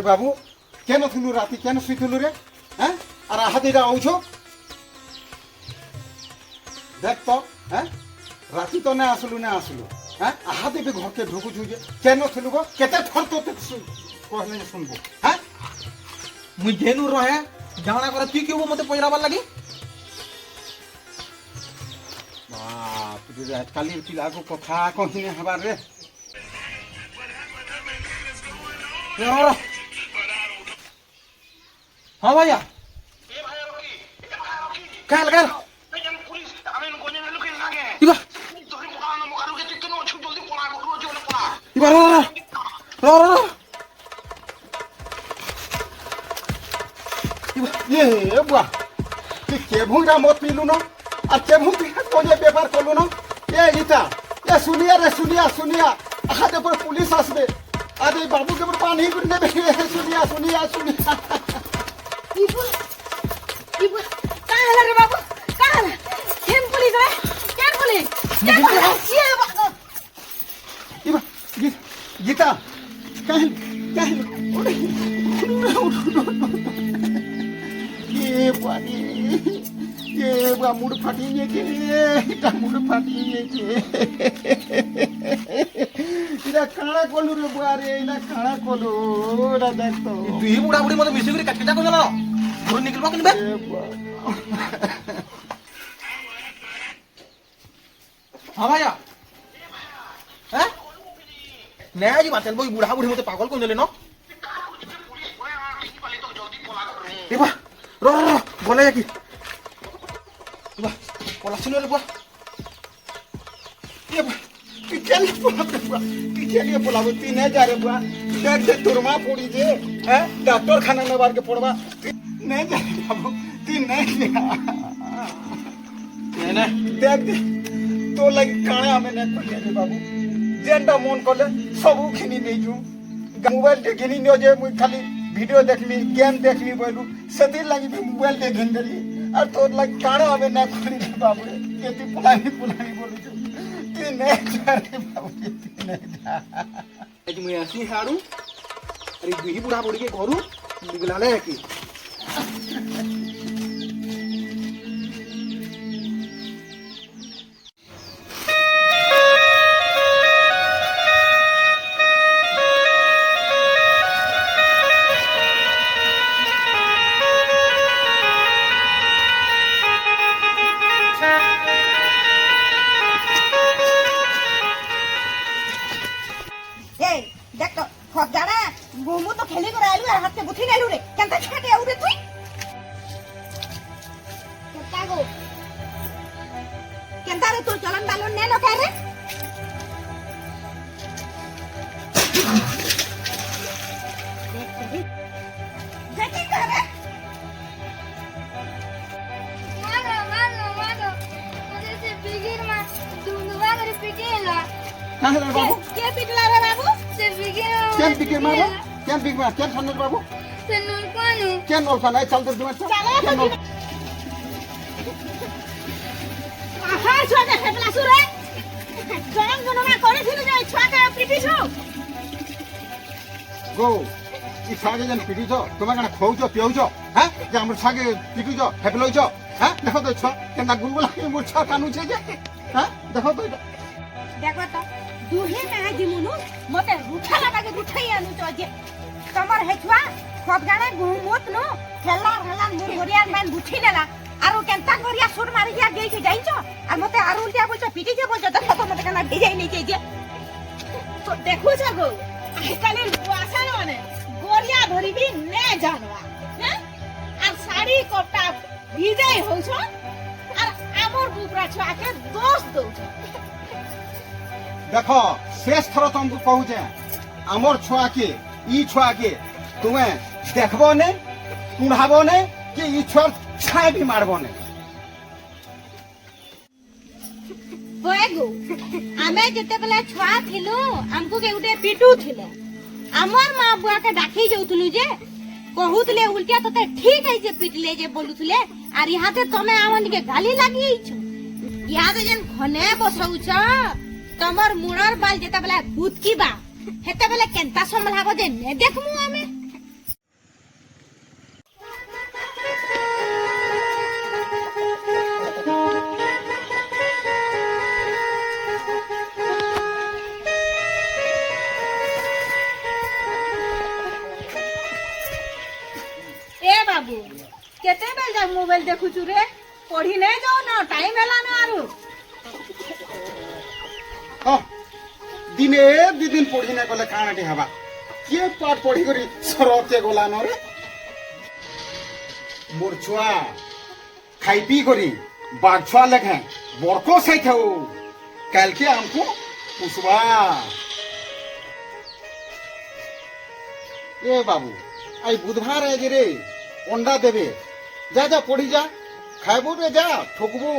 বাবু কেন থুলু রাতি কেন শুইথুলু রে হ্যাঁ আর আহাদিরা আউছ দেখ তো হ্যাঁ রাতি তো না আসলু হ্যাঁ আহাদে বি ঘরকে ঢুকুছু যে কেন থুলু গো কেতে থর তো কহলে শুনবো হ্যাঁ মুই যেনু রহে জানা করে তুই কেউ মতে পয়রাবার লাগি বাপ রে কালির পিলাগো কথা কহিনে হবার রে হ্যাঁ ভাইয়া কাল কাল ইবা ইবা র ये बुआ कि केभुंगा मत पीलू न और केभुं कोजे व्यापार करलू न ये गीता ये सुनिया आदे पर पुलिस आसबे आदे बाबू के पर पानी गुड ने सुनिया इबो का हला रे बाबू का हला केम पुलिस रे क्या पुलिस ये बाबू इबा गीता काहे ये बुआ मुड़ फाटी ये के इटा मुड़ फाटी ये के इरा काळा कोलू रे बुआ रे इरा काळा कोलू रा देख तो তুই বুড়া বুড়ি মতে মিশি করে কাটিটা কইলা না ঘর নিকলবা কিনবে ए बुआ হ্যাঁ ভাইয়া হ্যাঁ নে জি বাতেন বই বুড়া বুড়ি মতে পাগল কোন দিলে না এবা র বলে কি এবা পলা ছিল রে বুয়া ये तू चल बुआ तू चलिए बोलाबो तू नहीं जा रे बुआ देख दे तुरमा पड़ी जे हैं डॉक्टर खाना में बार के पड़वा नहीं जा बाबू तू नहीं जा নে देख दे तो लगी काणे हमें नहीं पड़े रे बाबू जेंडा मन कले सब खिनी नहीं जू मोबाइल के घिनी न जे मुई खाली वीडियो देखली गेम देखली बोलू सती लगी भी मोबाइल के घिन देली और तो लगी काणे हमें नहीं पड़ी रे बाबू के तू पुलानी बोलू तू नहीं जा रे बाबू तू नहीं जा আজ মুই আসি হাড়ু আরে দুই বুড়া বুড়ি কে ঘরু দিগলালে কি ए देख तो खप जाना गोमु तो खेली कर आलू हाथ से बुथी नेलू रे केनता छाटे आउ रे तुई केनता गो केनता रे तू चलन बालन ने लो रे देखी करे मारो मुझे से बिगिर में दुनुवा करे पिटेला कहां रे बाबू के पिटला रे बाबू से बिगिर क्या बिके मारो क्या बिक मार क्या खाने बाबू से नूर पानी क्या नोल खाना है चल दे तुम्हें क्या नोल आहा छोटे फेपला सुरे जन्म जन्म करे थिलु जे छुआ के पिटिछु गो ई छागे जन पिटी छ तुम्हें कना खौछ पियौछ हैं जे हमर छागे पिटी छ फेपलौछ हैं देखो तो छ केना गुलगुला के मोर छ कानू छे जे हैं देखो तो देखो तो दुहे ना जिमुनु मते रुठा लगा के रुठाई आनु तो जे तमर हेछुआ सब जाने गुमत नो खेला हला मोर गोरिया मान बुठी लेला आरो केनता गोरिया सुर मारी जा गई के जाई छ आ मते आरो उल्टिया बोल पिटी जे बोल देखो तो मते कना भेजाई नहीं जे तो देखो छ गो आई काले आशा माने गोरिया धरी भी ने जानवा हैं आ साड़ी कपड़ा भिजाई हो छ और आमर बुबरा छ आके दोस्त दो छ देखो शेष थरो तुमको कहू जे हमर छुआ के ई छुआ के तुम्हें देखबो ने कुढ़ाबो ने कि ई छुआ छाए भी मारबो ने होएगो आमे जते बेला छुआ थिलु हमको के उटे पिटू थिले हमर मां बुआ के डाकी जाउथलु जे कहूतले उल्टिया तते ठीक है जे पिटले जे बोलुथले आर यहाँ ते तमे आमन के गाली लागी छ यहाँ ते जन घने बसौछ तमर मुड़र बाल जेता बेला भूत की बा हेते बेला केनता संभलाबो जे ने देखमु आमे बाबू केते बेल जा मोबाइल देखुछु रे पढ़ी नहीं जाओ ना टाइम हैला ना आरु ହଁ ଦିନେ ଦି ଦିନ ପଢି ନା କଲେ କାଣାଟି ହେବା କିଏ ପାଠ ପଢି କରି ସରକେ ଗଲା ନରେ মোর ছুয়া খাই পি করি বাঘ ছুয়া লেখে বরক সাই থাও কালকে আমকু পুষবা এ বাবু আই বুধবার আগে রে অন্ডা দেবে যা যা পড়ি যা খাইবো রে যা ঠকবো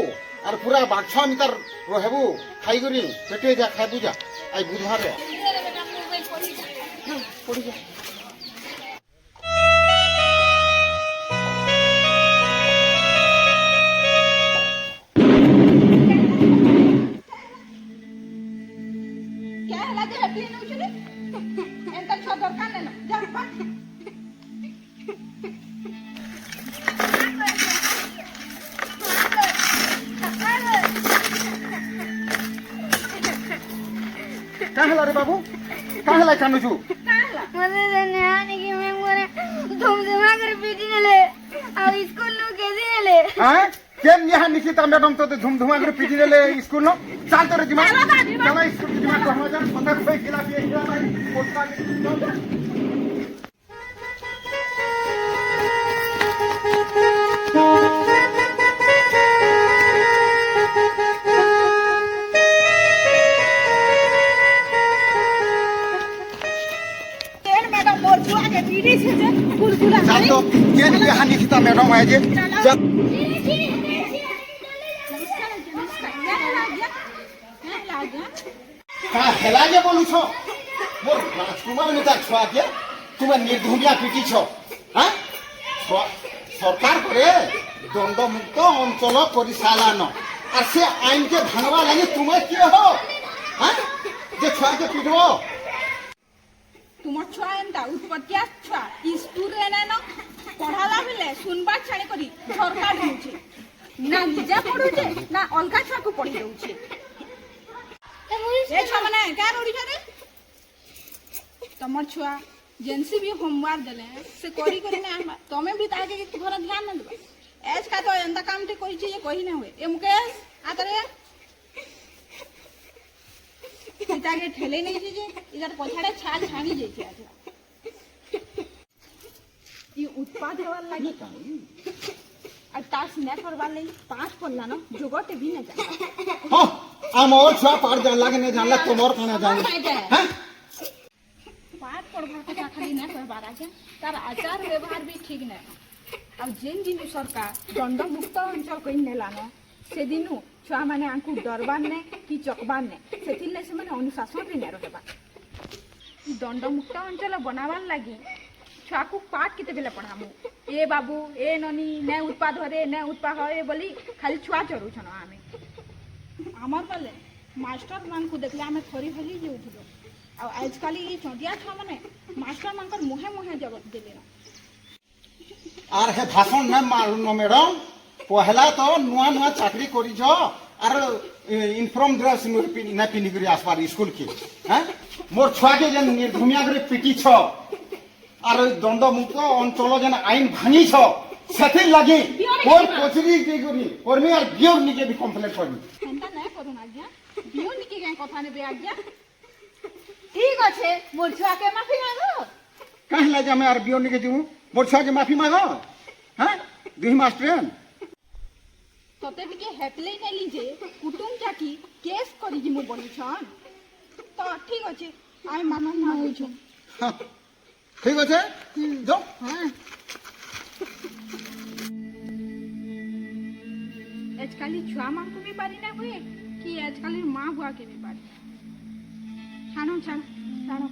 আর পুরা বাঘ ছুয়া মিতার রহেবো খাই করি পেটে যা খাইবো যা আই বুধবার রে পড়ি যা क्या हैला जे हैप्पी न्यूज रे एंता छ दरकार नै जा बा কাহলা রে বাবু কাহলা কানুছু मजे देने आने की मैं बोले तुम जमा कर पीटी ले और स्कूल नु कैसे ले হ্যাঁ কেন ইহা নিকিতা ম্যাডাম তো ধুমধুমা করে পিটি দেলে স্কুল ন চাল তোরে জিমা চলা স্কুল জিমা তো হমা যান কথা কই গিলা দিয়ে গিলা নাই পোস্টা तेल मैडम मोर छुआ के पीड़ी से जे गुलगुला চাল তো কেন ইহা নিকিতা ম্যাডাম আয় যে क्या हैला गया কা হেলা যে বলুছ মোর রাজকুমার নেতা ছুয়া কে তুমি নির্ধুমিয়া পিটিছ হ্যাঁ সরকার করে দণ্ডমুক্ত অঞ্চল করে সালান আর সে আইনকে ভাঙবা লাগে তুমি কি হো হ্যাঁ যে ছুয়াকে পিটব तुमर छुआ एंता उत्पत्तिया छुआ स्कूल रे ना न पढ़ाला बेले सुनबा छाणी करी झरका दिउछे ना निजा पढुछे ना अलगा छुआ को पढ़ी दउछे ए छुआ माने क्या रोडी रे तमर छुआ जेंसी भी होमवर्क देले से करी करी ना तमे भी ताके घर ध्यान न देबा एज का तो एंता काम ते करी जे कही ना होए ए मुकेश आतरे पिताके ठेले नहीं जे इधर पछाड़े छाल छानी जेछे आज ये उत्पाद होवार लागी और तास ने करवार लागी पांच पल्ला न जोगटे भी न जा হ্যাঁ আমার ছুয়া পার জান লাগে না জানলে তোমার কানা জানি হ্যাঁ पाठ पढ़वा के खाली न करवार आगे तार आचार व्यवहार भी ठीक न अब जेन दिन सरकार दंड मुक्त अंचल कहि नेला न से दिनु छुआ माने आंकु डरबार ने कि चकबार ने सेथिले से माने अनुशासन भी न रहबा दंड मुक्त अंचल बनावार लागी छुआ को पाठ केते बेले पढ़ामु ए बाबू ए ननी ने उत्पाद हरे ने उत्पाद हरे बोली खाली छुआ चरू छन आमे हमर बोले मास्टर मान को देखले आमे थरी हली जेउथिलो आ आजकल ई चंदिया छुआ माने मास्टर मानकर मुहे मुहे जवाब देले ना আর হে ভাষণ না মারুন ম্যাডাম পহলা তো নুয়া নুয়া চাকরি করিছ আর ইনফর্ম ড্রেস না পিনি করে আসবার স্কুল কে হ্যাঁ মোর ছুয়াকে যেন নির্ধুমিয়া করে পিটিছ আর দণ্ডমুক্ত অঞ্চল যেন আইন ভাঙিছ সেথির লাগি কোন কচুরি কি করি কর্মী আর বিয়োগ নিকে বি কমপ্লেন করবি এন্তা না করুন আজ্ঞা বিও নিকি কেন কথা নেবে আজ্ঞা ঠিক আছে মোর ছুয়াকে মাফি মাগো কাহিলা যে আমি আর বিয়োগ নিকে দিমু মোর ছুয়াকে মাফি মাগ হ্যাঁ দুই মাস ট্রেন তোতে বিকে হেপলে নেলি যে কুটুম জাকি কেস করি কি মু বলিছন তো ঠিক আছে আমি মামা না হইছু ঠিক আছে যাও হ্যাঁ আজকালি ছুয়া মানকু भी पारी ना हुए कि आजकल माँ बुआ के भी पारी छानो छानो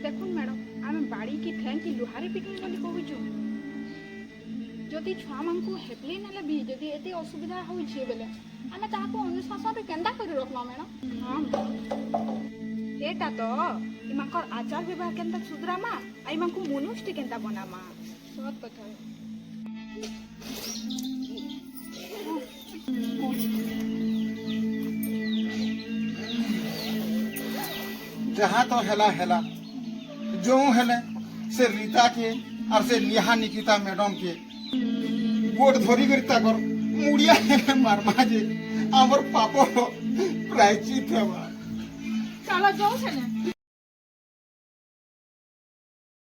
देखुन मैडम आम बाड़ी की ठें की लुहारे पिटुन बोली कहूछु যদি ছুয়া মানকু হেপলে নেলে भी যদি এতে অসুবিধা হইছে বেলে আমি তাহাকু অনুশাসন কেন্দা করে রাখলা ম্যাডাম হ্যাঁ এটা তো ইমাকর আচার ব্যবহার কেন্দা সুধরামা আর ইমাকু মনুষ্টি কেন্দা বনামা সৎ কথা जहाँ तो हेला हेला जो हेले से रीता के আর সে নিহা নিকিতা ম্যাডাম কে গোট ধরি করে তাকর মুড়িয়া হেলে মারমা যে আমার পাপর প্রায়চিত হেবা চলো যাও সেনে